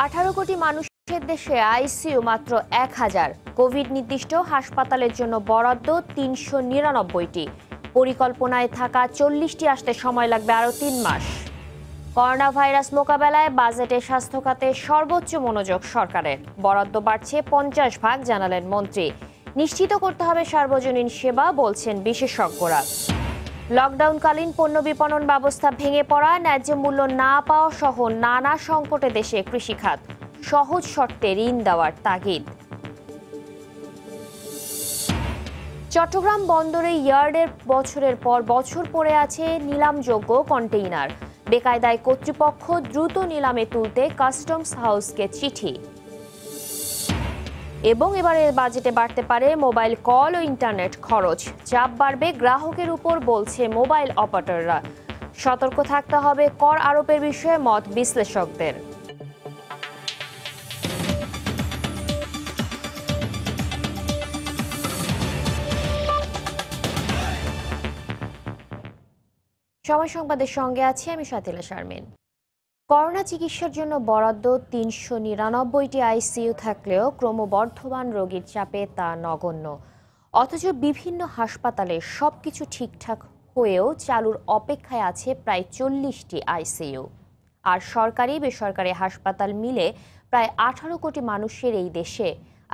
18 কোটি মানুষের দেশে আইসিইউ মাত্র 1000। কোভিড নির্দিষ্ট হাসপাতালের জন্য বরাদ্দ 399টি। পরিকল্পনায় থাকা 40টি আসতে সময় লাগবে আরও 3 মাস। করোনা ভাইরাস মোকাবেলায় বাজেটে স্বাস্থ্য খাতে সর্বোচ্চ মনোযোগ সরকারের। বরাদ্দ বাড়ছে 50 ভাগ, জানালেন মন্ত্রী। নিশ্চিত করতে হবে সার্বজনীন সেবা, বলছেন বিশেষজ্ঞরা। লকডাউনকালীন পণ্য বিপণন ব্যবস্থা ভেঙে পড়া, ন্যায্য মূল্য না পাওয়া সহ নানা সংকটে দেশে কৃষিখাত। সহজ শর্তে ঋণ দেওয়ার তাগিদ। চট্টগ্রাম বন্দরে ইয়ার্ডের বছরের পর বছর পড়ে আছে নিলামযোগ্য কন্টেইনার। বেকায়দায় কর্তৃপক্ষ, দ্রুত নিলামে তুলতে কাস্টমস হাউসকে চিঠি। এবং এবারের বাজেটে বাড়তে পারে মোবাইল কল ও ইন্টারনেট খরচ। চাপ বাড়বে গ্রাহকের উপর, বলছে মোবাইল অপারেটররা। সতর্ক থাকতে হবে কর আরোপের বিষয়ে মত বিশ্লেষকদের। সময় সংবাদের সঙ্গে আছি আমি সাতিলা শারমিন। করোনা চিকিৎসার জন্য বরাদ্দ 399টি আইসিইউ থাকলেও ক্রমবর্ধমান রোগীর চাপে তা নগণ্য। অথচ বিভিন্ন হাসপাতালে সবকিছু ঠিকঠাক হয়েও চালুর অপেক্ষায় আছে প্রায় 40টি আইসিইউ। আর সরকারি বেসরকারি হাসপাতাল মিলে প্রায় 18 কোটি মানুষের এই দেশে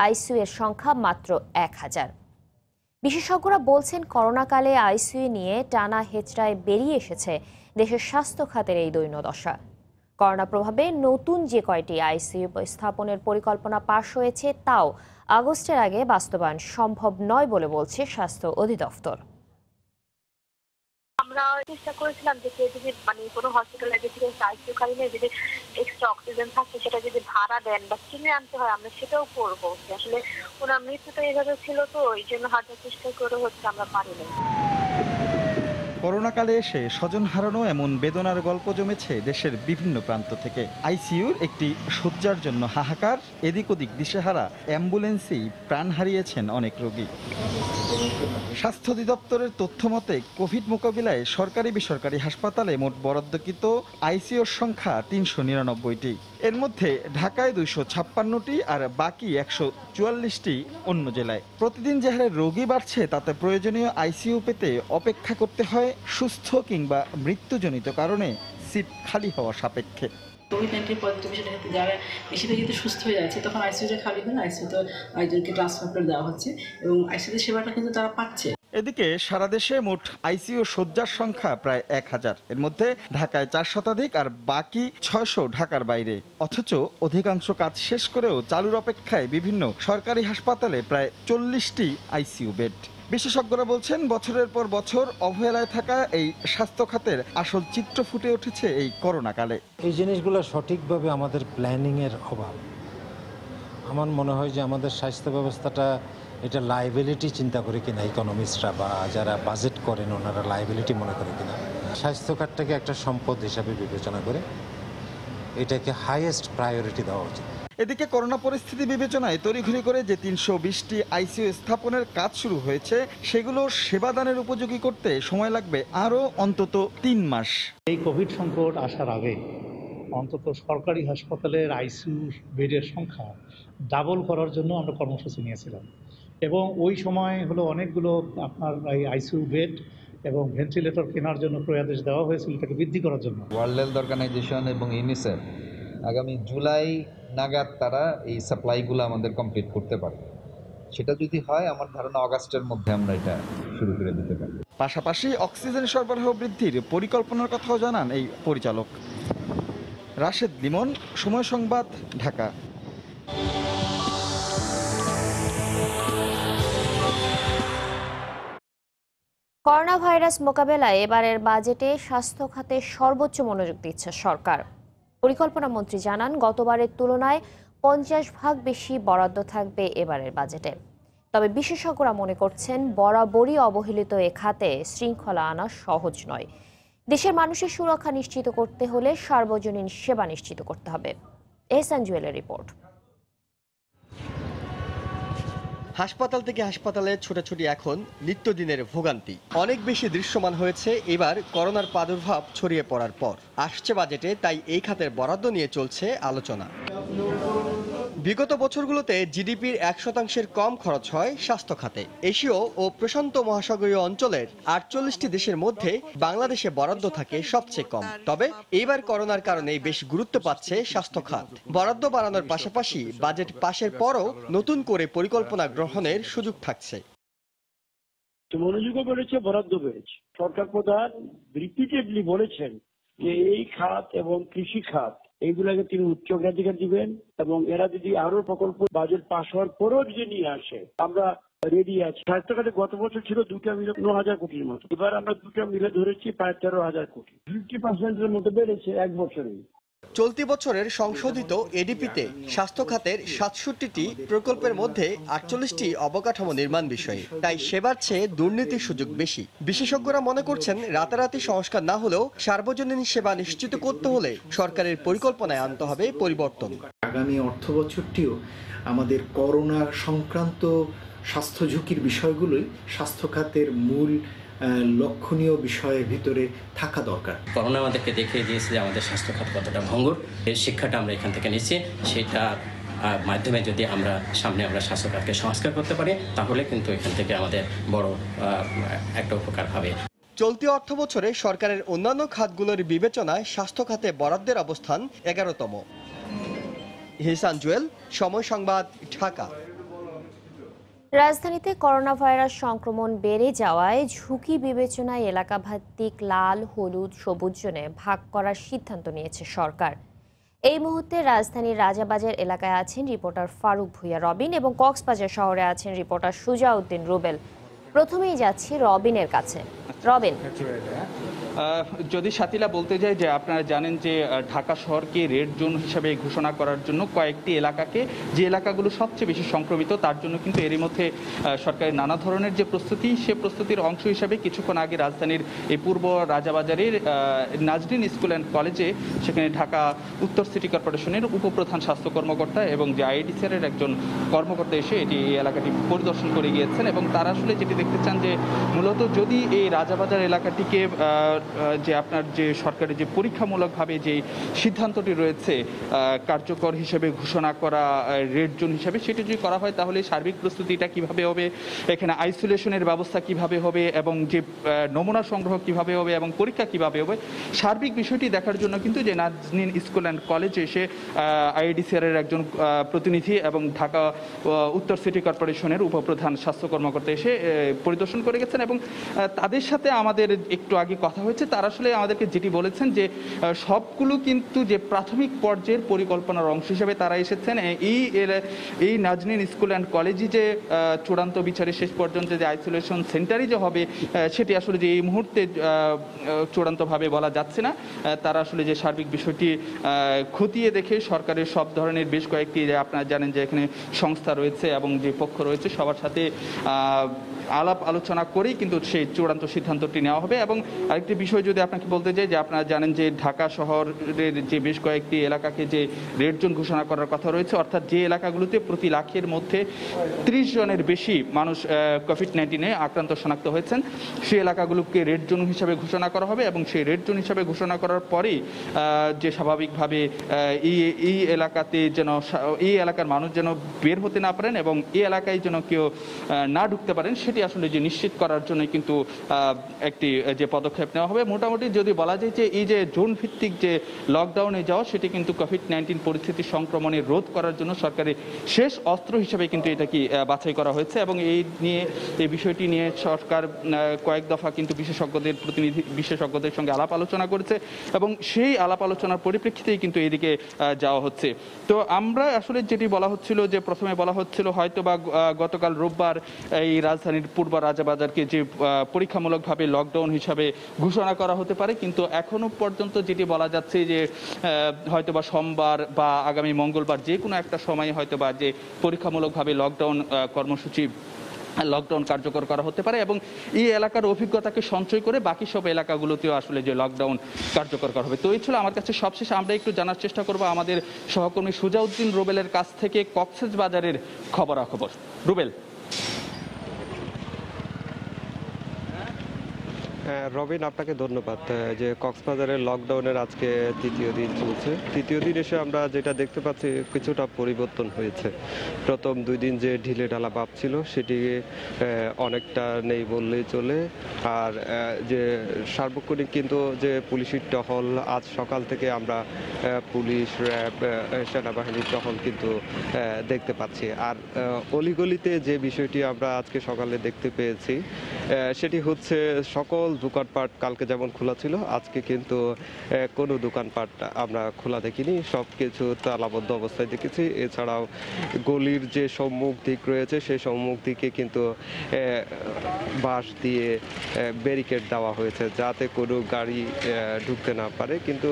আইসিইউ এর সংখ্যা মাত্র 1000। বিশেষজ্ঞরা বলছেন, করোনাকালে আইসিইউ নিয়ে টানা হেচড়ায় বেরিয়ে এসেছে দেশের স্বাস্থ্য খাতের এই দৈন্যদশা। করোনা প্রভাবে নতুন যে কয়টি আইসিইউ স্থাপনের পরিকল্পনা পাশ হয়েছে, তাও আগস্টের আগে বাস্তবায়ন সম্ভব নয় বলে বলছে স্বাস্থ্য অধিদপ্তর। আমরা চেষ্টা করেছিলাম যে যদি কোনো হসপিটালে আইসিইউ খালি নেই, যদি এক্সট্রা অক্সিজেন থাকে সেটা যদি ভাড়া দেন বা কিনে আনতে হয় আমরা সেটাও করবো। আসলে ওনার মৃত্যুটা এইভাবে ছিল, তো এই জন্য হাজার চেষ্টা করে হচ্ছে আমরা পারিনি। করোনাকালে এসে স্বজন হারানো এমন বেদনার গল্প জমেছে দেশের বিভিন্ন প্রান্ত থেকে। আইসিইউর একটি শয্যার জন্য হাহাকার, এদিক ওদিক দিশেহারা অ্যাম্বুলেন্সেই প্রাণ হারিয়েছেন অনেক রোগী। স্বাস্থ্য অধিদপ্তরের তথ্য মতে কোভিড মোকাবিলায় সরকারি বেসরকারি হাসপাতালে মোট বরাদ্দকৃত আইসিইউর সংখ্যা 399টি। এর মধ্যে ঢাকায় 256টি আর বাকি 144টি অন্য জেলায়। প্রতিদিন যে হারে রোগী বাড়ছে তাতে প্রয়োজনীয় আইসিইউ পেতে অপেক্ষা করতে হয় সুস্থ কিংবা মৃত্যুজনিত কারণে সিট খালি হওয়া সাপেক্ষে। কোভিড-19 পজিটিভ পেশেন্ট যারা বেশিরভাগ যেহেতু সুস্থ হয়ে যাচ্ছে, তখন আইসিইউটা খালি হলে আইসিইউতে একজনকে ট্রান্সফার করে দেওয়া হচ্ছে এবং আইসিইউ সেবাটা কিন্তু তারা পাচ্ছে। এদিকে সারা দেশে মোট আইসিইউ শয্যার সংখ্যা প্রায় 1000। এর মধ্যে ঢাকায় 4 শতাধিক আর বাকি 600 ঢাকার বাইরে। অথচ অধিকাংশ কাজ শেষ করেও চালুর অপেক্ষায় বিভিন্ন সরকারি হাসপাতালে প্রায় 40টি আইসিইউ বেড। বিশেষজ্ঞরা বলছেন, বছরের পর বছর অবহেলায় থাকা এই স্বাস্থ্য খাতের আসল চিত্র ফুটে উঠেছে এই করোনাকালে। এই জিনিসগুলো সঠিকভাবে আমাদের প্ল্যানিংয়ের অভাব। আমার মনে হয় যে আমাদের স্বাস্থ্য ব্যবস্থাটা এটা লাইবিলিটি চিন্তা করে কিনা, ইকোনমিস্টরা বা যারা বাজেট করেন ওনারা লাইবিলিটি মনে করে কিনা। স্বাস্থ্য খাতটাকে একটা সম্পদ হিসাবে বিবেচনা করে এটাকে হাইয়েস্ট প্রায়োরিটি দেওয়া উচিত। এদিকে করোনা পরিস্থিতি বিবেচনায় তড়িঘড়ি করে যে 320টি আইসিইউ স্থাপনের কাজ শুরু হয়েছে, সেগুলো সেবাদানের উপযোগী করতে সময় লাগবে আরও অন্তত 3 মাস। এই কোভিড সংকট আসার আগে অন্তত সরকারি হাসপাতালের আইসিইউ বেডের সংখ্যা ডাবল করার জন্য আমরা কর্মসূচি নিয়েছিলাম এবং ওই সময় হলো অনেকগুলো আপনার এই আইসিইউ বেড এবং ভেন্টিলেটর কেনার জন্য প্রয়াদেশ দেওয়া হয়েছিল, এটাকে বৃদ্ধি করার জন্য। ওয়ার্ল্ড হেলথ অর্গানাইজেশন এবং ইউনিসেফ আগামী জুলাই নাগাদ তারা এই সাপ্লাইগুলো আমাদের কমপ্লিট করতে পারবে। সেটা যদি হয়, আমার ধারণা আগস্টের মধ্যে আমরা এটা শুরু করে দিতে পারব। পাশাপাশি অক্সিজেন সরবরাহ বৃদ্ধির পরিকল্পনার কথাও জানান এই পরিচালক। রাশেদ লিমন, সময় সংবাদ, ঢাকা। করোনা ভাইরাস মোকাবেলায় এবারের বাজেটে স্বাস্থ্য খাতে সর্বোচ্চ মনোযোগ দিচ্ছে সরকার। পরিকল্পনা মন্ত্রী জানান, গতবারের তুলনায় 50 ভাগ বেশি বরাদ্দ থাকবে এবারের বাজেটে। তবে বিশেষজ্ঞরা মনে করছেন, বরাবরই অবহেলিত এ খাতে শৃঙ্খলা আনা সহজ নয়। দেশের মানুষের সুরক্ষা নিশ্চিত করতে হলে সার্বজনীন সেবা নিশ্চিত করতে হবে। এহসান জুয়েলের রিপোর্ট। হাসপাতাল থেকে হাসপাতালে ছোটাছুটি এখন নিত্যদিনের ভোগান্তি। অনেক বেশি দৃশ্যমান হয়েছে এবার করোনার প্রাদুর্ভাব ছড়িয়ে পড়ার পর। আসছে বাজেটে তাই এই খাতের বরাদ্দ নিয়ে চলছে আলোচনা। বিগত বছরগুলোতে জিডিপির 1% কম খরচ হয় স্বাস্থ্য খাতে। এশীয় ও প্রশান্ত মহাসাগরীয় অঞ্চলের 48টি দেশের মধ্যে বাংলাদেশে বরাদ্দ থাকে সবচেয়ে কম। তবে এইবার করোনার কারণে বেশ গুরুত্ব পাচ্ছে স্বাস্থ্য খাত। বরাদ্দ বাড়ানোর পাশাপাশি বাজেট পাশের পরও নতুন করে পরিকল্পনা গ্রহণের সুযোগ থাকছে। মনোযোগও বেড়েছে, বরাদ্দ বেড়েছে। সরকার প্রধান রিপিটেডলি বলেছেন যে এই খাত এবং কৃষি খাত এইগুলাকে তিনি উচ্চ অগ্রাধিকার দিবেন এবং এরা যদি আরো প্রকল্প বাজেট পাশ হওয়ার পরেও যদি নিয়ে আসে আমরা রেডি আছি। স্বাস্থ্য খাতে গত বছর ছিল 2টা মিলে 9,000 কোটির মতো, এবার আমরা 2টা মিলে ধরেছি প্রায় 13,000 কোটি, 50%-এর মতো বেড়েছে এক বছরেই। চলতি বছরের সংশোধিত এডিপিতে স্বাস্থ্য খাতের 67টি প্রকল্পের মধ্যে 48টি অবকাঠামো নির্মাণ বিষয়ে, তাই সেবার চেয়ে দুর্নীতির সুযোগ বেশি। বিশেষজ্ঞরা মনে করছেন রাতারাতি সংস্কার না হলেও সার্বজনীন সেবা নিশ্চিত করতে হলে সরকারের পরিকল্পনায় আনতে হবে পরিবর্তন। আগামী অর্থবছরটিও আমাদের করোনা সংক্রান্ত স্বাস্থ্য ঝুঁকির বিষয়গুলোই স্বাস্থ্য খাতের মূল লক্ষণীয় বিষয়ের ভিতরে থাকা দরকার। করোনা আমাদেরকে দেখিয়ে দিয়েছে যে আমাদের স্বাস্থ্য খাত কতটা ভঙ্গুর। এই শিক্ষাটা আমরা এখান থেকে নিচ্ছি, সেটা মাধ্যমে যদি আমরা সামনে স্বাস্থ্য খাতকে সংস্কার করতে পারি তাহলে কিন্তু এখান থেকে আমাদের বড় একটা উপকার হবে। চলতি অর্থ বছরে সরকারের অন্যান্য খাতগুলোর বিবেচনায় স্বাস্থ্য খাতে বরাদ্দের অবস্থান 11তম। হিসান জুয়েল, সময় সংবাদ, ঢাকা। রাজধানীতে করোনা ভাইরাস সংক্রমণ বেড়ে যাওয়ায় ঝুঁকি বিবেচনায় এলাকাভিত্তিক লাল, হলুদ, সবুজ জোনে ভাগ করার সিদ্ধান্ত নিয়েছে সরকার। এই মুহূর্তে রাজধানীর রাজাবাজার এলাকায় আছেন রিপোর্টার ফারুক ভুঁইয়া রবিন এবং কক্সবাজার শহরে আছেন রিপোর্টার সুজাউদ্দিন রুবেল। প্রথমেই যাচ্ছি রবিনের কাছে। রবিন, যদি সাথীলা বলতে যাই যে আপনারা জানেন যে ঢাকা শহরকে রেড জোন হিসেবে ঘোষণা করার জন্য কয়েকটি এলাকাকে, যে এলাকাগুলো সবচেয়ে বেশি সংক্রমিত তার জন্য কিন্তু এরই মধ্যে সরকারের নানা ধরনের যে প্রস্তুতি, সে প্রস্তুতির অংশ হিসাবে কিছুক্ষণ আগে রাজধানীর এই পূর্ব রাজাবাজারের নাজরিন স্কুল অ্যান্ড কলেজে, সেখানে ঢাকা উত্তর সিটি কর্পোরেশনের উপপ্রধান স্বাস্থ্য কর্মকর্তা এবং যে আইডিসিআরের একজন কর্মকর্তা এসে এই এলাকাটি পরিদর্শন করে গিয়েছেন এবং তারা আসলে যেটি দেখতে চান যে মূলত যদি এই রাজাবাজার এলাকাটিকে যে আপনার যে সরকারের যে পরীক্ষামূলকভাবে যে সিদ্ধান্তটি রয়েছে কার্যকর হিসেবে ঘোষণা করা রেড জোন হিসেবে, সেটি যদি করা হয় তাহলে সার্বিক প্রস্তুতিটা কিভাবে হবে, এখানে আইসোলেশনের ব্যবস্থা কিভাবে হবে এবং যে নমুনা সংগ্রহ কিভাবে হবে এবং পরীক্ষা কিভাবে হবে, সার্বিক বিষয়টি দেখার জন্য কিন্তু যে নাজরিন স্কুল অ্যান্ড কলেজে এসে আইডিসিআরের একজন প্রতিনিধি এবং ঢাকা উত্তর সিটি কর্পোরেশনের উপপ্রধান স্বাস্থ্য কর্মকর্তা এসে পরিদর্শন করে গেছেন এবং তাদের সাথে আমাদের একটু আগে কথা হয়েছে। তারা আসলে আমাদেরকে যেটি বলেছেন যে সবগুলো কিন্তু যে প্রাথমিক পর্যায়ের পরিকল্পনার অংশ হিসেবে তারা এসেছেন। এই নাজরিন স্কুল অ্যান্ড কলেজে যে চূড়ান্ত বিচারে শেষ পর্যন্ত যে আইসোলেশন সেন্টারই যে হবে সেটি আসলে যে এই মুহূর্তে চূড়ান্তভাবে বলা যাচ্ছে না। তারা আসলে যে সার্বিক বিষয়টি খতিয়ে দেখে সরকারের সব ধরনের বেশ কয়েকটি, আপনারা জানেন যে এখানে সংস্থা রয়েছে এবং যে পক্ষ রয়েছে সবার সাথে আলাপ আলোচনা করেই কিন্তু সেই চূড়ান্ত সিদ্ধান্তটি নেওয়া হবে। এবং আরেকটি বিষয় যদি আপনাকে বলতে চাই যে আপনারা জানেন যে ঢাকা শহরের যে বেশ কয়েকটি এলাকাকে যে রেড জোন ঘোষণা করার কথা রয়েছে, অর্থাৎ যে এলাকাগুলোতে প্রতি লাখের মধ্যে 30 জনের বেশি মানুষ কোভিড-19 আক্রান্ত শনাক্ত হয়েছেন, সেই এলাকাগুলোকে রেড জোন হিসাবে ঘোষণা করা হবে এবং সেই রেড জোন হিসাবে ঘোষণা করার পরেই যে স্বাভাবিকভাবে এই এলাকাতে যেন এই এলাকার মানুষ যেন বের হতে না পারেন এবং এই এলাকায় যেন কেউ না ঢুকতে পারেন, সেটি আসলে যে নিশ্চিত করার জন্য কিন্তু একটি যে পদক্ষেপ নেওয়া হবে। মোটামুটি যদি বলা যায় যে এই যে জোন ভিত্তিক যে লকডাউনে যাওয়া, সেটি কিন্তু কোভিড-19 পরিস্থিতি সংক্রমণে রোধ করার জন্য সরকারের শেষ অস্ত্র হিসেবে কিন্তু এটাকে বাছাই করা হয়েছে এবং এই বিষয়টি নিয়ে সরকার কয়েক দফা কিন্তু বিশেষজ্ঞদের সঙ্গে আলাপ আলোচনা করেছে এবং সেই আলাপ আলোচনার পরিপ্রেক্ষিতেই কিন্তু এইদিকে যাওয়া হচ্ছে। তো আমরা আসলে যেটি বলা হচ্ছিল যে প্রথমে বলা হচ্ছিল হয়তো বা গতকাল রোববার এই রাজধানীর পূর্ব রাজাবাজারকে যে পরীক্ষামূলকভাবে লকডাউন হিসাবে ঘোষণা করা হতে পারে, কিন্তু এখনো পর্যন্ত যেটি বলা যাচ্ছে যে হয়তোবা সোমবার বা আগামী মঙ্গলবার যে কোনো একটা সময় হয়তোবা যে পরীক্ষামূলকভাবে লকডাউন কার্যকর করা হতে পারে এবং এই এলাকার অভিজ্ঞতাকে সঞ্চয় করে বাকি সব এলাকাগুলোতেও আসলে যে লকডাউন কার্যকর করা হবে। তো এই ছিল আমার কাছে সবশেষে আমরা একটু জানার চেষ্টা করব আমাদের সহকর্মী সুজাউদ্দিন রুবেলের কাছ থেকে কক্সবাজারের খবরাখবর। রুবেল। রবিন, আপনাকে ধন্যবাদ। যে কক্সবাজারের লকডাউনের আজকে তৃতীয় দিন চলছে। তৃতীয় দিন এসে আমরা যেটা দেখতে পাচ্ছি কিছুটা পরিবর্তন হয়েছে। প্রথম 2 দিন যে ঢিলে ঢালা ভাব ছিল সেটি অনেকটা নেই বললেই চলে। আর যে সার্বক্ষণিক কিন্তু যে পুলিশের টহল, আজ সকাল থেকে আমরা পুলিশ, র্যাব, সেনাবাহিনীর টহল কিন্তু দেখতে পাচ্ছি। আর অলিগলিতে যে বিষয়টি আমরা আজকে সকালে দেখতে পেয়েছি সেটি হচ্ছে সকল দোকানপাট কালকে যেমন খোলা ছিল, আজকে কিন্তু কোনো দোকানপাট আমরা খোলা দেখিনি, সব কিছু তালাবদ্ধ অবস্থায় দেখেছি। এছাড়াও গলির যে সম্মুখ দিক রয়েছে সেই সম্মুখ দিকে কিন্তু বাঁশ দিয়ে ব্যারিকেড দেওয়া হয়েছে যাতে কোনো গাড়ি ঢুকতে না পারে। কিন্তু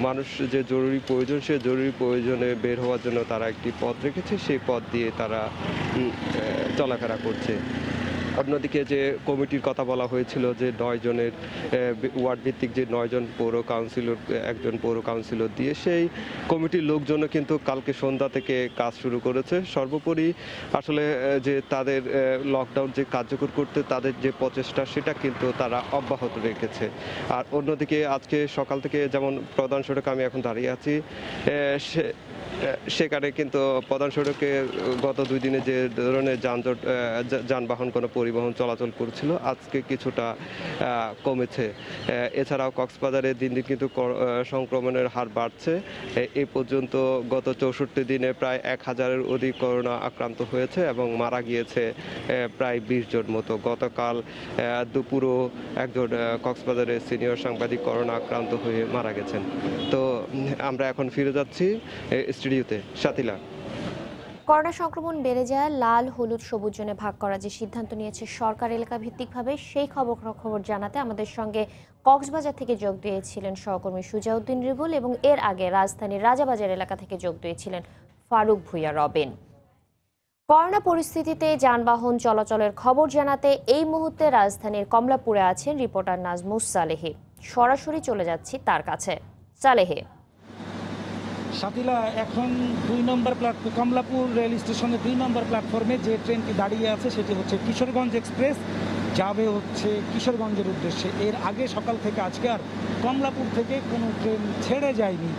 মানুষ যে জরুরি প্রয়োজন, সে জরুরি প্রয়োজনে বের হওয়ার জন্য তারা একটি পথ রেখেছে, সেই পথ দিয়ে তারা চলাফেরা করছে। অন্যদিকে যে কমিটির কথা বলা হয়েছিল যে 9 জনের ওয়ার্ড ভিত্তিক যে 9 জন পৌর কাউন্সিলর, একজন পৌর কাউন্সিলর দিয়ে, সেই কমিটির লোকজনও কিন্তু কালকে সন্ধ্যা থেকে কাজ শুরু করেছে। সর্বোপরি আসলে যে তাদের লকডাউন যে কার্যকর করতে তাদের যে প্রচেষ্টা সেটা কিন্তু তারা অব্যাহত রেখেছে। আর অন্যদিকে আজকে সকাল থেকে যেমন প্রধান সড়কে আমি এখন দাঁড়িয়ে আছি, সেখানে কিন্তু প্রধান সড়কে গত 2 দিনে যে ধরনের যানবাহন কোনো পরিবহন চলাচল করছিল আজকে কিছুটা কমেছে। এছাড়াও কক্সবাজারে দিন দিন কিন্তু সংক্রমণের হার বাড়ছে। এই পর্যন্ত গত 64 দিনে প্রায় 1000-এর অধিক করোনা আক্রান্ত হয়েছে এবং মারা গিয়েছে প্রায় 20 জন মতো। গতকাল দুপুরও একজন কক্সবাজারের সিনিয়র সাংবাদিক করোনা আক্রান্ত হয়ে মারা গেছেন। তো আমরা এখন ফিরে যাচ্ছি স্টুডিওতে। সাথিলা, করোনা সংক্রমণ বেড়ে যায়, লাল, হলুদ, সবুজ জোনে ভাগ করার যে সিদ্ধান্ত নিয়েছে সরকার এলাকা ভিত্তিকভাবে, সেই খবর জানাতে আমাদের সঙ্গে কক্সবাজার থেকে যোগ দিয়েছিলেন সহকর্মী সুজাউদ্দিন রিবুল এবং এর আগে রাজধানীর রাজাবাজার এলাকা থেকে যোগ দিয়েছিলেন ফারুক ভুঁইয়া রবিন। করোনা পরিস্থিতিতে যানবাহন চলাচলের খবর জানাতে এই মুহূর্তে রাজধানীর কমলাপুরে আছেন রিপোর্টার নাজমুস সালেহি। সরাসরি চলে যাচ্ছি তার কাছে। সালেহি। সাথিলা, এখন 2 নম্বর কমলাপুর রেল স্টেশনের 2 নম্বর প্ল্যাটফর্মে যে ট্রেনটি দাঁড়িয়ে আছে সেটি হচ্ছে কিশোরগঞ্জ এক্সপ্রেস, যাবে হচ্ছে কিশোরগঞ্জের উদ্দেশ্যে। এর আগে সকাল থেকে আজকে আর কমলাপুর থেকে কোনো ট্রেন ছেড়ে যায়নি।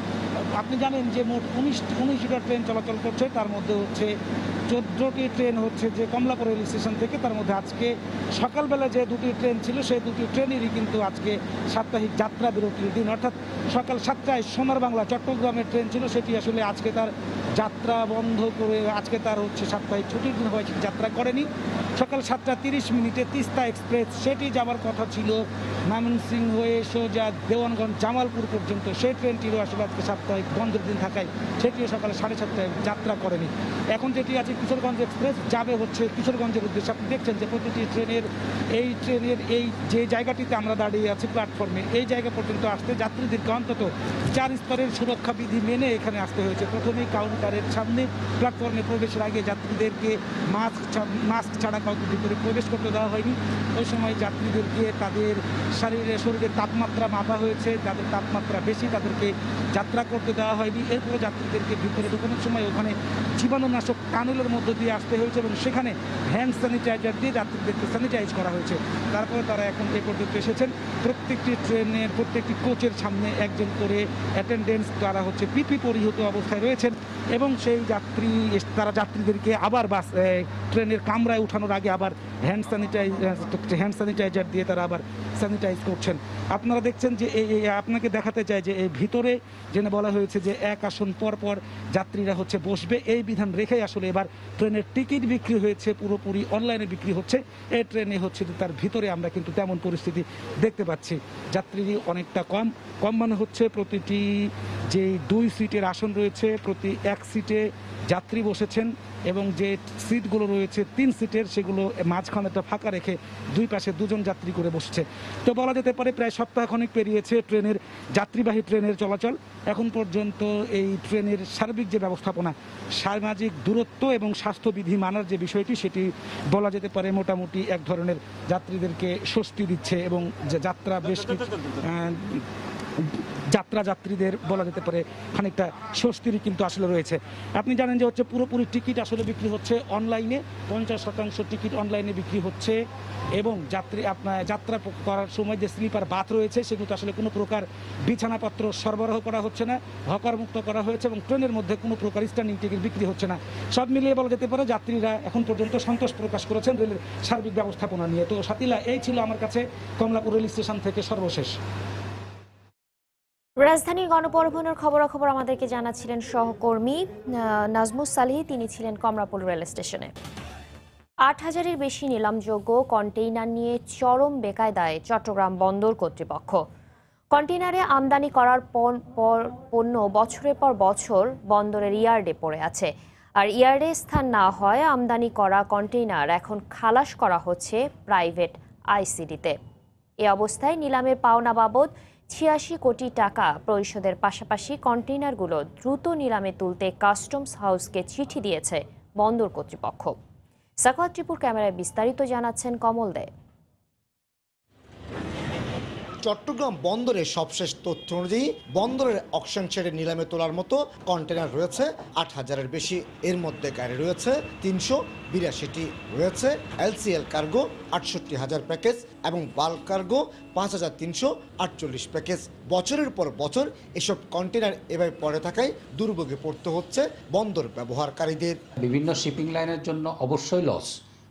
আপনি জানেন যে মোট 19টা ট্রেন চলাচল করছে, তার মধ্যে হচ্ছে 14টি ট্রেন হচ্ছে যে কমলাপুর রেল স্টেশন থেকে। তার মধ্যে আজকে সকালবেলা যে 2টি ট্রেন ছিল সেই 2টি ট্রেনেরই কিন্তু আজকে সাপ্তাহিক যাত্রা বিরতির দিন, অর্থাৎ সকাল 7টায় সোনার বাংলা চট্টগ্রামের ট্রেন ছিল, সেটি আসলে আজকে তার যাত্রা বন্ধ করে আজকে তার হচ্ছে সাপ্তাহিক ছুটির দিন হয়েছে, যাত্রা করেনি। সকাল 7:30 তিস্তা এক্সপ্রেস, সেটি যাওয়ার কথা ছিল ময়মনসিংহ হয়ে সোজা দেওয়ানগঞ্জ জামালপুর পর্যন্ত, সেই ট্রেনটিরও আসলে আজকে সাপ্তাহিক বন্ধের দিন থাকায় সেটিও সকাল 7:30টায় যাত্রা করেনি। এখন যেটি আছে কিশোরগঞ্জ এক্সপ্রেস, যাবে হচ্ছে কিশোরগঞ্জের উদ্দেশ্যে। আপনি দেখছেন যে প্রতিটি ট্রেনের এই যে জায়গাটিতে আমরা দাঁড়িয়ে আছি প্ল্যাটফর্মে, এই জায়গা পর্যন্ত আসতে যাত্রীদেরকে অন্তত 4 স্তরের সুরক্ষা বিধি মেনে এখানে আসতে হয়েছে। প্রথমেই কাউন্টারের সামনে প্ল্যাটফর্মে প্রবেশের আগে যাত্রীদেরকে মাস্ক ছাড়া কাউকে ভিতরে প্রবেশ করতে দেওয়া হয়নি। ওই সময় যাত্রীদেরকে তাদের শরীরের তাপমাত্রা মাপা হয়েছে, যাদের তাপমাত্রা বেশি তাদেরকে যাত্রা করতে দেওয়া হয়নি। এরপরে যাত্রীদেরকে ভিতরে ঢোকানোর সময় ওখানে জীবাণুনাশক টানেলের মধ্য দিয়ে আসতে হয়েছে এবং সেখানে হ্যান্ড স্যানিটাইজার দিয়ে যাত্রীদেরকে স্যানিটাইজ করা হয়েছে। তারপরে তারা এখন এ পর্যন্ত এসেছেন। প্রত্যেকটি ট্রেনের প্রত্যেকটি কোচের সামনে একজন করে অ্যাটেন্ডেন্স তারা হচ্ছে পিপি পরিহিত অবস্থায় রয়েছেন এবং সেই তারা যাত্রীদেরকে আবার ট্রেনের কামরায় উঠানোর আগে আবার হ্যান্ড স্যানিটাইজার দিয়ে তারা আবার স্যানিটাইজ করছেন। আপনারা দেখছেন যে আপনাকে দেখাতে চাই যে এই ভিতরে জেনে বলা হয়েছে যে 1 আসন পর পর যাত্রীরা হচ্ছে বসবে, এই বিধান রেখেই আসলে এবার ট্রেনের টিকিট বিক্রি হয়েছে, পুরোপুরি অনলাইনে বিক্রি হচ্ছে। এই ট্রেনে হচ্ছে তার ভিতরে আমরা কিন্তু তেমন পরিস্থিতি দেখতে পাচ্ছি। যাত্রী অনেকটা কম মানে হচ্ছে প্রতিটি যে 2 সিটের আসন রয়েছে প্রতি 1 সিটে যাত্রী বসেছেন এবং যে সিটগুলো রয়েছে 3 সিটের সেগুলো মাঝখানেটা ফাঁকা রেখে 2 পাশে 2 জন যাত্রী করে বসছে। তো বলা যেতে পারে প্রায় সপ্তাহখানেক পেরিয়েছে ট্রেনের যাত্রীবাহী ট্রেনের চলাচল। এখন পর্যন্ত এই ট্রেনের সার্বিক যে ব্যবস্থাপনা, সামাজিক দূরত্ব এবং স্বাস্থ্যবিধি মানার যে বিষয়টি, সেটি বলা যেতে পারে মোটামুটি এক ধরনের যাত্রীদেরকে স্বস্তি দিচ্ছে এবং যে যাত্রা যাত্রীদের বলা যেতে পারে খানিকটা স্বস্তির কিন্তু আসলে রয়েছে। আপনি জানেন যে হচ্ছে পুরোপুরি টিকিট আসলে বিক্রি হচ্ছে অনলাইনে, 50% টিকিট অনলাইনে বিক্রি হচ্ছে এবং যাত্রা করার সময় যে স্লিপার বাথ রয়েছে সেগুলো আসলে কোনো প্রকার বিছানাপত্র সরবরাহ করা হচ্ছে না, হকারমুক্ত করা হয়েছে এবং ট্রেনের মধ্যে কোনো প্রকার স্ট্যান্ডিং টিকিট বিক্রি হচ্ছে না। সব মিলিয়ে বলা যেতে পারে যাত্রীরা এখন পর্যন্ত সন্তোষ প্রকাশ করেছেন রেলের সার্বিক ব্যবস্থাপনা নিয়ে। তো সাতিলা, এই ছিল আমার কাছে কমলাপুর রেল স্টেশন থেকে সর্বশেষ। রাজধানীর গণপরিবহনের খবরাখবর আমাদেরকে জানাচ্ছিলেন সহকর্মী নাজমুস সালিহ, তিনি ছিলেন কমলাপুর রেল স্টেশনে। ৮,০০০-এর বেশি নিলামযোগ্য কন্টেইনার নিয়ে চরম বেকায়দায় চট্টগ্রাম বন্দর কর্তৃপক্ষ। কন্টেইনারে আমদানি করার পণ্য বছরের পর বছর বন্দরের ইয়ার্ডে পড়ে আছে, আর ইয়ার্ডে স্থান না হয় আমদানি করা কন্টেইনার এখন খালাস করা হচ্ছে প্রাইভেট আইসিডিতে। এ অবস্থায় নিলামের পাওনা বাবদ ৮৬ কোটি টাকা পরিশোধের পাশাপাশি কন্টেইনারগুলো দ্রুত নিলামে তুলতে কাস্টমস হাউসকে চিঠি দিয়েছে বন্দর কর্তৃপক্ষ। সাখাওয়াত টিপুর ক্যামেরায় বিস্তারিত জানাচ্ছেন কমল দে। চট্টগ্রাম বন্দরের সবশেষ তথ্য অনুযায়ী বন্দরের অকশন শেডে নিলামে তোলার মতো কন্টেনার রয়েছে ৮,০০০-এর বেশি। এর মধ্যে গাড়ি রয়েছে ৩৮২টি, রয়েছে এলসিএল কার্গো ৬৮,০০০ প্যাকেজ এবং বাল্ক কার্গো ৫,৩৪৮ প্যাকেজ। বছরের পর বছর এসব কন্টেনার এভাবে পড়ে থাকায় দুর্ভোগে পড়তে হচ্ছে বন্দর ব্যবহারকারীদের। বিভিন্ন শিপিং লাইনের জন্য অবশ্যই লস,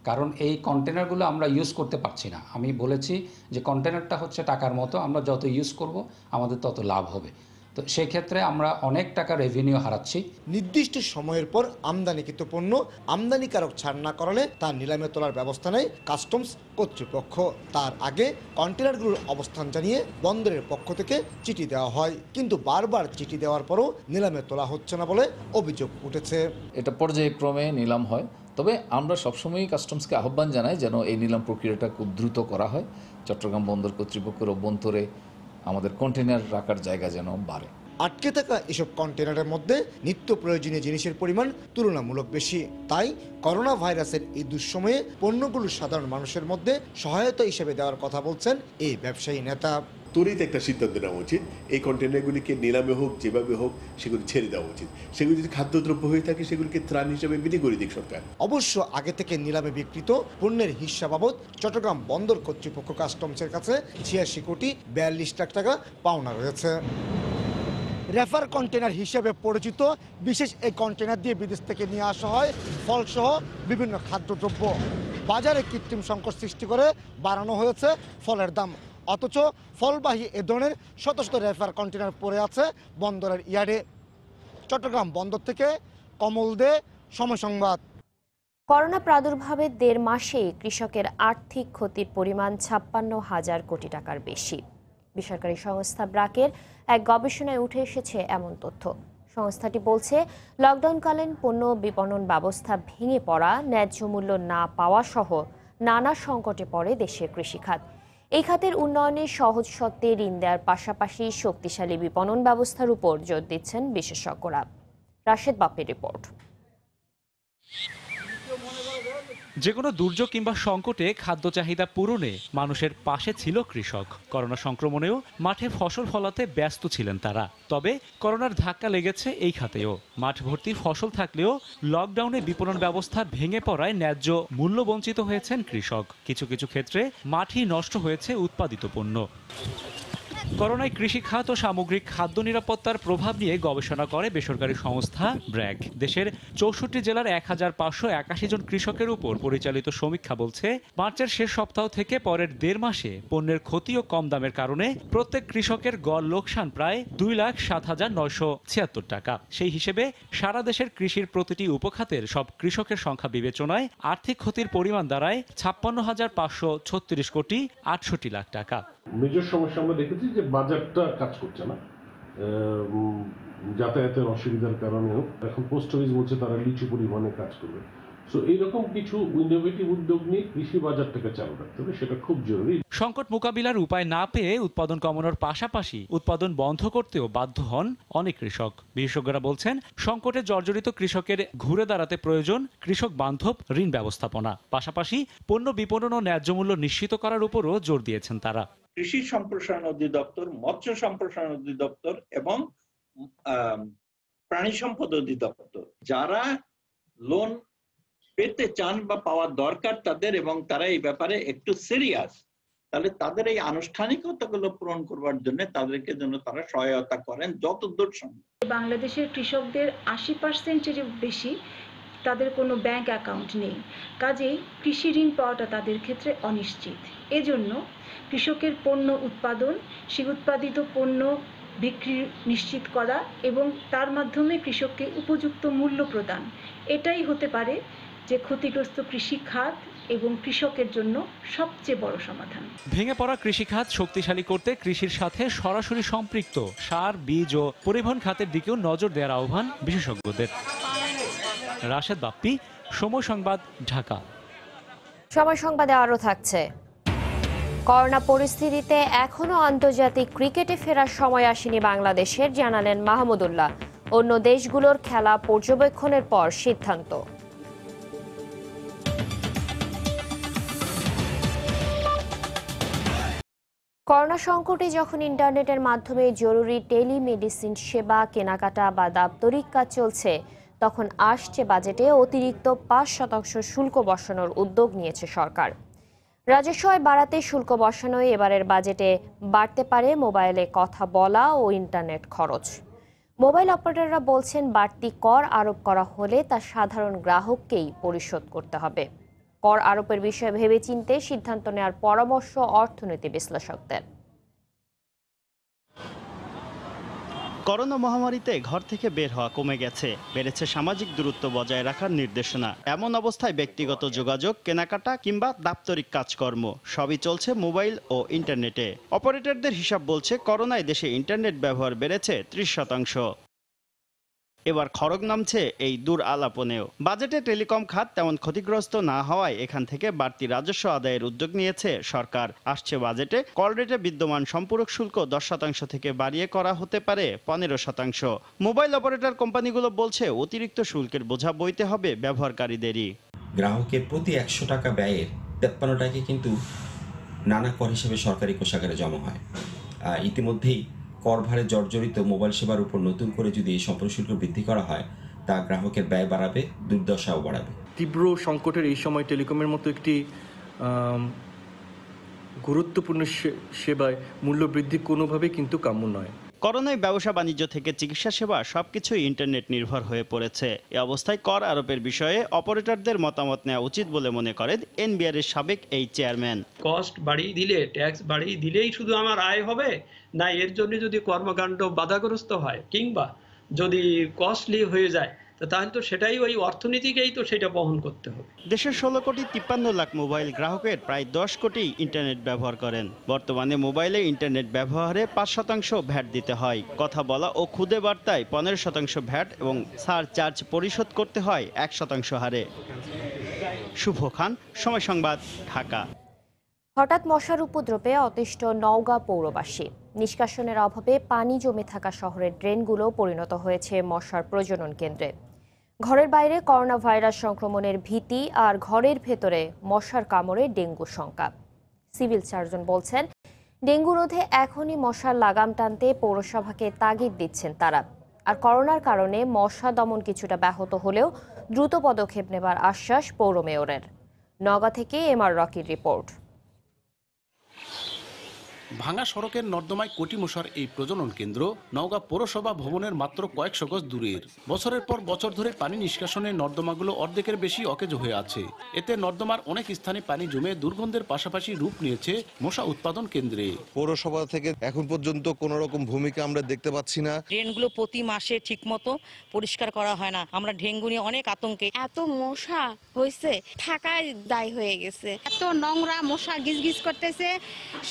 কারণ এই কন্টেনারগুলো আমরা ইউজ করতে পারছি না। আমি বলেছি যে কন্টেনারটা হচ্ছে টাকার মতো, আমরা যত ইউজ করব আমাদের তত লাভ হবে। তো সেই ক্ষেত্রে আমরা অনেক টাকা রেভিনিউ হারাচ্ছি। নির্দিষ্ট সময়ের পর আমদানিকৃত পণ্য আমদানিকারক ছাড় না করালে তা নিলামে তোলার ব্যবস্থা নেয় কাস্টমস কর্তৃপক্ষ। তার আগে কন্টেনারগুলোর অবস্থান জানিয়ে বন্দরের পক্ষ থেকে চিঠি দেওয়া হয়, কিন্তু বারবার চিঠি দেওয়ার পরও নিলামে তোলা হচ্ছে না বলে অভিযোগ উঠেছে। এটা পর্যায়ক্রমে নিলাম হয়, তবে আমরা সবসময়ই কাস্টমসকে আহ্বান জানাই যেন এই নিলাম প্রক্রিয়াটা খুব দ্রুত করা হয়। চট্টগ্রাম বন্দর কর্তৃপক্ষের অভ্যন্তরে আমাদের কন্টেনার রাখার জায়গা যেন বাড়ে। আটকে থাকা এসব কন্টেনারের মধ্যে নিত্য প্রয়োজনীয় জিনিসের পরিমাণ তুলনামূলক বেশি। তাই করোনা ভাইরাসের এই দুঃসময়ে পণ্যগুলো সাধারণ মানুষের মধ্যে সহায়তা হিসেবে দেওয়ার কথা বলছেন এই ব্যবসায়ী নেতা। তরিত একটা সিদ্ধান্ত নেওয়া উচিত, এই কন্টেনারগুলিকে নিলামে হোক যেভাবে হোক সেগুলি ছেড়ে দেওয়া উচিত। সেগুলি যদি খাদ্যদ্রব্য হয়ে থাকে সেগুলিকে ত্রাণ হিসেবে বিক্রি করে দিক সরকার। অবশ্য আগে থেকে নিলামে বিক্রিত পণ্যের হিস্সা বাবদ চট্টগ্রাম বন্দর কর্তৃপক্ষ কাস্টমসের কাছে ৮৬ কোটি ৪২ লাখ টাকা পাওনা রয়েছে। রেফার কন্টেনার হিসেবে পরিচিত বিশেষ এই কন্টেনার দিয়ে বিদেশ থেকে নিয়ে আসা হয় ফলসহ বিভিন্ন খাদ্যদ্রব্য। বাজারে কৃত্রিম সংকট সৃষ্টি করে বাড়ানো হয়েছে ফলের দাম, অথচ ফলবাহী এ ধরনের শত শত রেফার কন্টেনার পড়ে আছে বন্দরের ইয়ার্ডে। চট্টগ্রাম বন্দর থেকে কমল দে, সময় সংবাদ। করোনা প্রাদুর্ভাবের ১.৫ মাসেই কৃষকের আর্থিক ক্ষতির পরিমাণ ৫৬,০০০ কোটি টাকার বেশি। বেসরকারি সংস্থা ব্র্যাকের এক গবেষণায় উঠে এসেছে এমন তথ্য। সংস্থাটি বলছে, লকডাউনকালীন পণ্য বিপণন ব্যবস্থা ভেঙে পড়া, ন্যায্য মূল্য না পাওয়া সহ নানা সংকটে পড়ে দেশের কৃষিখাত। এই খাতের উন্নয়নে সহজ শর্তে ঋণ দেওয়ার পাশাপাশি শক্তিশালী বিপণন ব্যবস্থার উপর জোর দিচ্ছেন বিশেষজ্ঞরা। রাশেদ বাপ্পির রিপোর্ট। যে কোনো দুর্যোগ কিংবা সংকটে খাদ্য চাহিদা পূরণে মানুষের পাশে ছিল কৃষক। করোনা সংক্রমণেও মাঠে ফসল ফলাতে ব্যস্ত ছিলেন তারা। তবে করোনার ধাক্কা লেগেছে এই খাতেও। মাঠ ভর্তি ফসল থাকলেও লকডাউনে বিপণন ব্যবস্থা ভেঙে পড়ায় ন্যায্য মূল্য বঞ্চিত হয়েছেন কৃষক। কিছু কিছু ক্ষেত্রে মাঠই নষ্ট হয়েছে উৎপাদিত পণ্য। করোনায় কৃষি খাত ও সামগ্রিক খাদ্য নিরাপত্তার প্রভাব নিয়ে গবেষণা করে বেসরকারি সংস্থা ব্র্যাক। দেশের ৬৪ জেলার ১,৫৮১ জন কৃষকের উপর পরিচালিত সমীক্ষা বলছে, মার্চের শেষ সপ্তাহ থেকে পরের ১.৫ মাসে পণ্যের ক্ষতি ও কম দামের কারণে প্রত্যেক কৃষকের গড় লোকসান প্রায় ২,৭,৯৭৬ টাকা। সেই হিসেবে সারা দেশের কৃষির প্রতিটি উপখাতের সব কৃষকের সংখ্যা বিবেচনায় আর্থিক ক্ষতির পরিমাণ দাঁড়ায় ৫৬,৫৩৬ কোটি ৬৮ লাখ টাকা। মেজর সমস্যা আমরা দেখেছি যে বাজারটা কাজ করছে না, যাতায়াতের অসুবিধার কারণেও। এখন পোস্ট অফিস বলছে তারা লিচু পরিবহনে কাজ করবে। সো এইরকম কিছু ইনোভেটিভ উদ্যোগ নিয়ে কৃষি বাজারটাকে চালু রাখতে হবে, সেটা খুব জরুরি। সংকট মোকাবিলার উপায় না পেয়ে উৎপাদন কমানোর পাশাপাশি উৎপাদন বন্ধ করতেও বাধ্য হন অনেক কৃষক। বিশেষজ্ঞরা বলছেন, সংকটে জর্জরিত কৃষকের ঘুরে দাঁড়াতে প্রয়োজন কৃষক বান্ধব ঋণ ব্যবস্থাপনা। পাশাপাশি পণ্য বিপণন ও ন্যায্য মূল্য নিশ্চিত করার উপরও জোর দিয়েছেন তারা। কৃষি সম্প্রসারণ অধিদপ্তর, মৎস্য সম্প্রসারণ অধিদপ্তর এবং প্রাণী সম্পদ অধিদপ্তর, যারা লোন পেতে চান বা পাওয়ার দরকার তাদের, এবং তারা এই ব্যাপারে একটু সিরিয়াস, তাহলে তাদের এই আনুষ্ঠানিকতাগুলো পূরণ করবার জন্য তাদেরকে যেন তারা সহায়তা করেন যতদূর সম্ভব। বাংলাদেশের কৃষকদের 80%-এর বেশি তাদের কোনো ব্যাংক অ্যাকাউন্ট নেই, কাজেই কৃষি ঋণ পাওয়াটা তাদের ক্ষেত্রে অনিশ্চিত। এজন্য কৃষকের পণ্য উৎপাদন, সে উৎপাদিত পণ্য বিক্রি নিশ্চিত করা এবং তার মাধ্যমে কৃষককে উপযুক্ত মূল্য প্রদান, এটাই হতে পারে যে ক্ষতিগ্রস্ত কৃষি খাত এবং কৃষকের জন্য সবচেয়ে বড় সমাধান। ভেঙে পড়া কৃষিখাত শক্তিশালী করতে কৃষির সাথে সরাসরি সম্পৃক্ত সার, বীজ ও পরিবহন খাতের দিকেও নজর দেওয়ার আহ্বান বিশেষজ্ঞদের। রাশেদ বাপ্পি, সময় সংবাদ, ঢাকা। সময় সংবাদে আরও থাকছে, করোনা পরিস্থিতিতে এখনো আন্তর্জাতিক ক্রিকেটে ফেরার সময় আসেনি বাংলাদেশের, জানালেন মাহমুদুল্লাহ। অন্য দেশগুলোর খেলা পর্যবেক্ষণের পর সিদ্ধান্ত। করোনা সংকটে যখন ইন্টারনেটের মাধ্যমে জরুরি টেলিমেডিসিন সেবা, কেনাকাটা বা দাপ্তরিক কাজ চলছে, তখন আসছে বাজেটে অতিরিক্ত 5% শুল্ক বসানোর উদ্যোগ নিয়েছে সরকার। রাজস্ব আয় বাড়াতে শুল্ক বসানোয় এবারের বাজেটে বাড়তে পারে মোবাইলে কথা বলা ও ইন্টারনেট খরচ। মোবাইল অপারেটররা বলছেন, বাড়তি কর আরোপ করা হলে তা সাধারণ গ্রাহককেই পরিশোধ করতে হবে। কর আরোপের বিষয়ে ভেবেচিন্তে সিদ্ধান্ত নেওয়ার পরামর্শ অর্থনীতি বিশ্লেষকদের। করোনা মহামারীতে ঘর থেকে বের হওয়া কমে গেছে, বেড়েছে সামাজিক দূরত্ব বজায় রাখার নির্দেশনা। এমন অবস্থায় ব্যক্তিগত যোগাযোগ, কেনাকাটা কিংবা দাপ্তরিক কাজকর্ম সবই চলছে মোবাইল ও ইন্টারনেটে। অপারেটরদের হিসাব বলছে, করোনায় দেশে ইন্টারনেট ব্যবহার বেড়েছে 30%। এবার খড়গ নামছে এই দূর আলাপনেও। বাজেটে টেলিকম খাত তেমন ক্ষতিগ্রস্ত না হওয়ায় এখান থেকে বাড়তি রাজস্ব আদায়ের উদ্যোগ নিয়েছে সরকার। আসছে বাজেটে কল রেটে বিদ্যমান সম্পূরক শুল্ক 10% থেকে বাড়িয়ে করা হতে পারে 15%। মোবাইল অপারেটর কোম্পানিগুলো বলছে, অতিরিক্ত শুল্কের বোঝা বইতে হবে ব্যবহারকারীদেরই। গ্রাহকের প্রতি 100 টাকা ব্যয়ের 53 টাকা কিন্তু নানা কর হিসেবে সরকারি কোষাগারে জমা হয়। ইতিমধ্যেই কর ভারে জর্জরিত মোবাইল সেবার উপর নতুন করে যদি এই সম্পূরক শুল্ক বৃদ্ধি করা হয়, তা গ্রাহকের ব্যয় বাড়াবে, দুর্দশাও বাড়াবে। তীব্র সংকটের এই সময় টেলিকমের মতো একটি গুরুত্বপূর্ণ সেবায় মূল্য বৃদ্ধি কোনোভাবেই কিন্তু কাম্য নয়। করোনায় ব্যবসা বাণিজ্য থেকে চিকিৎসা সেবা সবকিছুই ইন্টারনেট নির্ভর হয়ে পড়েছে। এ অবস্থায় কর আরোপের বিষয়ে অপারেটরদের মতামত নেওয়া উচিত বলে মনে করেন এনবিআর এর সাবেক এই চেয়ারম্যান। কস্ট বাড়িয়ে দিলে, ট্যাক্স বাড়িয়ে দিলেই শুধু আমার আয় হবে না, এর জন্য যদি কর্মকাণ্ড বাধাগ্রস্ত হয় কিংবা যদি কস্টলি হয়ে যায়, তাহলে তো সেটাই ওই অর্থনীতিকেই তো সেটা বহন করতে হবে। দেশের 16,53,00,000 মোবাইল গ্রাহকের প্রায় 10 কোটি ইন্টারনেট ব্যবহার করেন। বর্তমানে মোবাইলে ইন্টারনেট ব্যবহারে 5% ভ্যাট দিতে হয়। কথা বলা ও খুদে বার্তায় 15% ভ্যাট এবং সারচার্জ পরিশোধ করতে হয় 1% হারে। শুভ খান, সময় সংবাদ, ঢাকা। হঠাৎ মশার উপদ্রবে অতিষ্ঠ নওগাঁ পৌরবাসী। নিষ্কাশনের অভাবে পানি জমে থাকা শহরের ড্রেনগুলো পরিণত হয়েছে মশার প্রজনন কেন্দ্রে। ঘরের বাইরে করোনা ভাইরাস সংক্রমণের ভীতি আর ঘরের ভেতরে মশার কামড়ে ডেঙ্গু শঙ্কা। সিভিল সার্জন বলছেন, ডেঙ্গু রোধে এখনই মশার লাগাম টানতে পৌরসভাকে তাগিদ দিচ্ছেন তারা। আর করোনার কারণে মশা দমন কিছুটা ব্যাহত হলেও দ্রুত পদক্ষেপ নেবার আশ্বাস পৌর মেয়রের। নওগাঁ থেকে এমআর রকির রিপোর্ট। ভাঙা সড়কের নর্দমায় কোটি মশার এই প্রজনন কেন্দ্র নওগাঁ পৌরসভা ভবনের মাত্র কয়েকশো গজ দূরের। বছরের পর বছর ধরে পানি নিষ্কাশনে নর্দমাগুলো অর্ধেকের বেশি অকেজ হয়ে আছে। এতে নর্দমার অনেক স্থানে পানি জমে দুর্গন্ধের পাশাপাশি রূপ নিয়েছে মশা উৎপাদন কেন্দ্রে। পৌরসভা থেকে এখন পর্যন্ত কোন রকম ভূমিকা আমরা দেখতে পাচ্ছি না। ড্রেনগুলো প্রতি মাসে ঠিকমতো পরিষ্কার করা হয় না। আমরা ডেঙ্গু নিয়ে অনেক আতঙ্কে। এত মশা হয়েছে, থাকায় দায় হয়ে গেছে। এত নোংরা, মশা গিজগিজ করতেছে।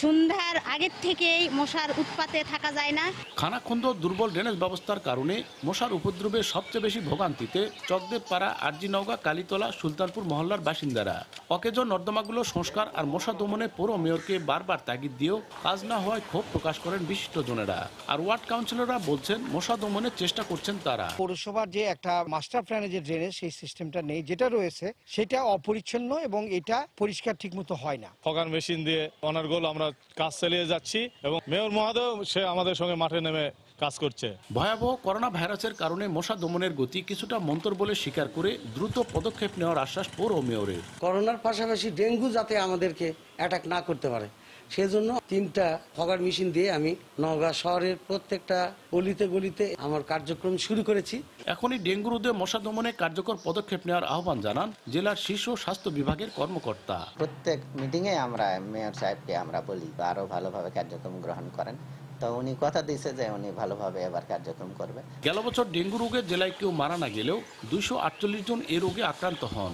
সন্ধ্যার আগের থেকেই মশার উৎপাতে থাকা যায় না। খানাখন্দ দুর্বল ড্রেনেজ ব্যবস্থার কারণে মশার উপদ্রবে সবচেয়ে বেশি ভোগান্তিতে চকদেবপাড়া, আরজি নওগাঁ, কালীতলা, সুলতানপুর মহল্লার বাসিন্দারা। অকেজ নর্দমাগুলো সংস্কার আর মশা দমনে পৌর মেয়রকে বারবার তাগিদ দিয়েও কাজ না হওয়ায় ক্ষোভ প্রকাশ করেন বিশিষ্টজনেরা। আর ওয়ার্ড কাউন্সিলররা বলছেন, মশা দমনের চেষ্টা করছেন তারা। পৌরসভার যে একটা মাস্টার প্ল্যানে যে ড্রেনেজ, সেই সিস্টেমটা নেই, যেটা রয়েছে সেটা অপরিচ্ছন্ন এবং এটা পরিষ্কার ঠিকমতো হয় না। ফগান মেশিন দিয়ে অনার্গোল আমরা কাজ চালিয়ে চালিয়ে যাচ্ছি এবং মেয়র মহোদয় সে আমাদের সঙ্গে মাঠে নেমে কাজ করছে। ভয়াবহ করোনা ভাইরাসের কারণে মশা দমনের গতি কিছুটা মন্তর বলে স্বীকার করে দ্রুত পদক্ষেপ নেওয়ার আশ্বাস পৌর মেয়রের। করোনার পাশাপাশি ডেঙ্গু যাতে আমাদেরকে অ্যাটাক না করতে পারে সেজন্য 3টা ফগার মেশিন দিয়ে আমি নওগাঁ শহরের প্রত্যেকটা গলিতে গলিতে আমার কার্যক্রম শুরু করেছি। এখনই ডেঙ্গু রোধে মশা দমনে কার্যকর পদক্ষেপ নেওয়ার আহ্বান জানান জেলার শীর্ষ স্বাস্থ্য বিভাগের কর্মকর্তা। প্রত্যেক মিটিংয়ে আমরা মেয়র সাহেবকে আমরা বলি আরো ভালোভাবে কার্যক্রম গ্রহণ করেন, তো উনি কথা দিয়েছে যে উনি ভালোভাবে এবার কার্যক্রম করবে। গেল বছর ডেঙ্গু রোগে জেলায় কেউ মারা না গেলেও 248 জন এ রোগে আক্রান্ত হন।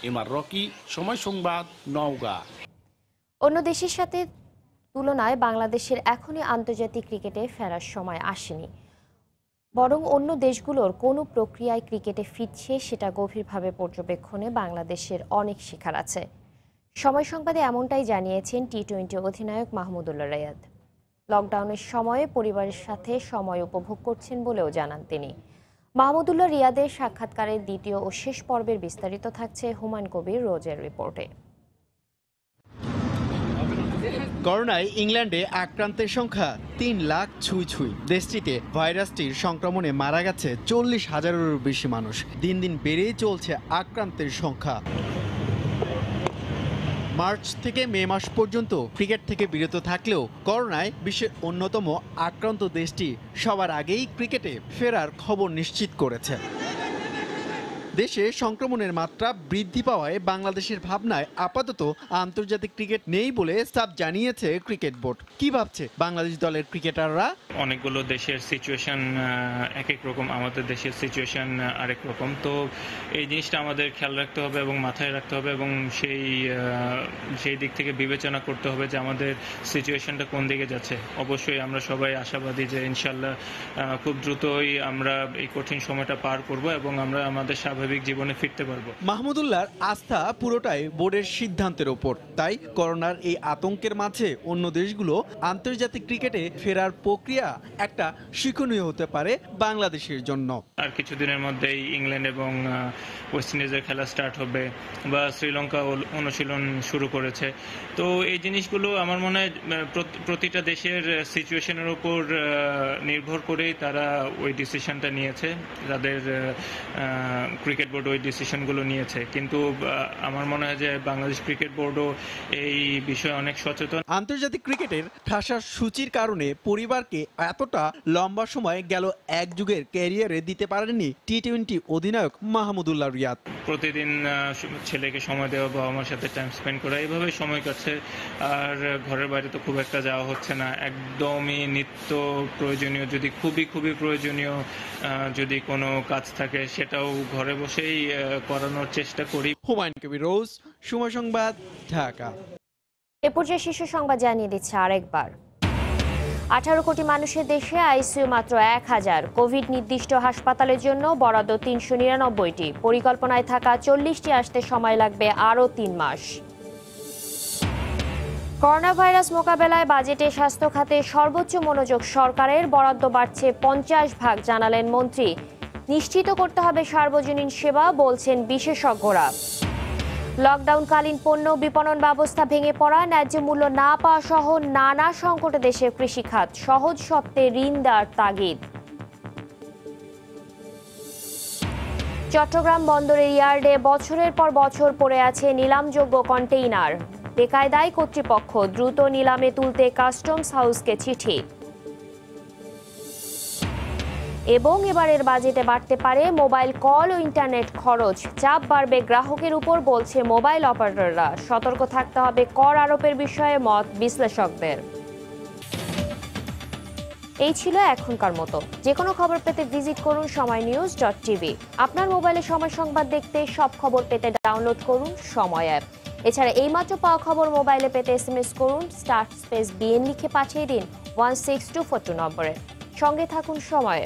এমআর রকি, সময় সংবাদ, নওগাঁ। অন্য দেশের সাথে তুলনায় বাংলাদেশের এখনই আন্তর্জাতিক ক্রিকেটে ফেরার সময় আসেনি, বরং অন্য দেশগুলোর কোনো প্রক্রিয়ায় ক্রিকেটে ফিরছে সেটা গভীরভাবে পর্যবেক্ষণে বাংলাদেশের অনেক শেখার আছে। সময় সংবাদে এমনটাই জানিয়েছেন টি-20 অধিনায়ক মাহমুদুল্লাহ রিয়াদ। লকডাউনের সময়ে পরিবারের সাথে সময় উপভোগ করছেন বলেও জানান তিনি। মাহমুদুল্লাহ রিয়াদের সাক্ষাৎকারের দ্বিতীয় ও শেষ পর্বের বিস্তারিত থাকছে হুমায়ুন কবির রোজের রিপোর্টে। করোনায় ইংল্যান্ডে আক্রান্তের সংখ্যা 3 লাখ ছুঁই। দেশটিতে ভাইরাসটির সংক্রমণে মারা গেছে 40,000-এরও বেশি মানুষ। দিন দিন বেড়েই চলছে আক্রান্তের সংখ্যা। মার্চ থেকে মে মাস পর্যন্ত ক্রিকেট থেকে বিরত থাকলেও করোনায় বিশ্বের অন্যতম আক্রান্ত দেশটি সবার আগেই ক্রিকেটে ফেরার খবর নিশ্চিত করেছে। দেশে সংক্রমণের মাত্রা বৃদ্ধি পাওয়ায় বাংলাদেশের ভাবনায় আপাতত আন্তর্জাতিক ক্রিকেট নেই বলে সাব জানিয়েছে ক্রিকেট বোর্ড। কি ভাবছে বাংলাদেশ দলের ক্রিকেটাররা? অনেকগুলো দেশের সিচুয়েশন এক এক রকম, আমাদের দেশের সিচুয়েশন আরেক রকম, তো এই জিনিসটা আমাদের খেয়াল রাখতে হবে এবং মাথায় রাখতে হবে এবং সেই দিক থেকে বিবেচনা করতে হবে যে আমাদের সিচুয়েশনটা কোন দিকে যাচ্ছে। অবশ্যই আমরা সবাই আশাবাদী যে ইনশাল্লাহ খুব দ্রুতই আমরা এই কঠিন সময়টা পার করব এবং আমরা আমাদের স্বাভাবিক জীবনে ফিরতে পারবো। মাহমুদুল্লাহর আস্থা পুরোটাই বোর্ডের সিদ্ধান্তের ওপর। তাই করোনার এই আতঙ্কের মাঝে অন্য দেশগুলো আন্তর্জাতিক ক্রিকেটে ফেরার প্রক্রিয়া একটা শিক্ষণীয় হতে পারে বাংলাদেশের জন্য। আর কিছুদিনের মধ্যেই ইংল্যান্ড এবং ওয়েস্ট ইন্ডিজের খেলা স্টার্ট হবে বা শ্রীলঙ্কা অনুশীলন শুরু করেছে, তো এই জিনিসগুলো আমার মনে হয় প্রতিটা দেশের সিচুয়েশনের উপর নির্ভর করেই তারা ওই ডিসিশনটা নিয়েছে, তাদের ক্রিকেট বোর্ড ওই ডিসিশনগুলো নিয়েছে। কিন্তু আমার মনে হয় যে বাংলাদেশ ক্রিকেট বোর্ডও এই বিষয়ে অনেক সচেতন। আন্তর্জাতিক ক্রিকেটের ঠাসার সূচির কারণে পরিবারকে এতটা লম্বা সময় গেল এক যুগের ক্যারিয়ারে দিতে পারেননি টি-20 অধিনায়ক মাহমুদুল্লাহ রিয়াদ। প্রতিদিন ছেলেকে সময় দেওয়া, বাবা মার সাথে টাইম স্পেন্ড করা, এইভাবে সময় কাটছে। আর ঘরের বাইরে তো খুব একটা যাওয়া হচ্ছে না, একদমই নিত্য প্রয়োজনীয়, যদি খুবই প্রয়োজনীয় যদি কোনো কাজ থাকে সেটাও ঘরে বসেই করানোর চেষ্টা করি। হুমায়ুন কবির রোজ, সময় সংবাদ, ঢাকা। এ পর্যায়ে শীর্ষ সংবাদ জানিয়ে দিচ্ছে আরেকবার। 18 কোটি মানুষের দেশে আইসিইউ মাত্র 1000। কোভিড নির্দিষ্ট হাসপাতালের জন্য বরাদ্দ 399টি। পরিকল্পনায় থাকা 40টি আসতে সময় লাগবে আরও 3 মাস। করোনা ভাইরাস মোকাবেলায় বাজেটে স্বাস্থ্য খাতে সর্বোচ্চ মনোযোগ সরকারের। বরাদ্দ বাড়ছে 50%, জানালেন মন্ত্রী। নিশ্চিত করতে হবে সার্বজনীন সেবা, বলছেন বিশেষজ্ঞরা। লকডাউনকালীন পণ্য বিপণন ব্যবস্থা ভেঙে পড়া, ন্যায্য মূল্য না পাওয়া সহ নানা সংকটে দেশের কৃষিখাত। সহজ শর্তে ঋণ দেওয়ার তাগিদ। চট্টগ্রাম বন্দরের ইয়ার্ডে বছরের পর বছর পড়ে আছে নিলামযোগ্য কন্টেইনার। বেকায়দায় কর্তৃপক্ষ, দ্রুত নিলামে তুলতে কাস্টমস হাউসকে চিঠি। এবং এবারের বাজেটে বাড়তে পারে মোবাইল কল ও ইন্টারনেট খরচ। চাপ বাড়বে গ্রাহকের উপর, বলছে মোবাইল অপারেটররা। সতর্ক থাকতে হবে কর আরোপের বিষয়ে মত বিশ্লেষকদের। এই ছিল এখনকার মতো। যে কোনো খবর পেতে ভিজিট করুন সময়নিউজ.tv। আপনার মোবাইলে সময় সংবাদ দেখতে সব খবর পেতে ডাউনলোড করুন সময় অ্যাপ। এছাড়া এইমাত্র পাওয়া খবর মোবাইলে পেতে SMS করুন *BN লিখে পাঠিয়ে দিন 16242 নম্বরে। সঙ্গে থাকুন সময়ে।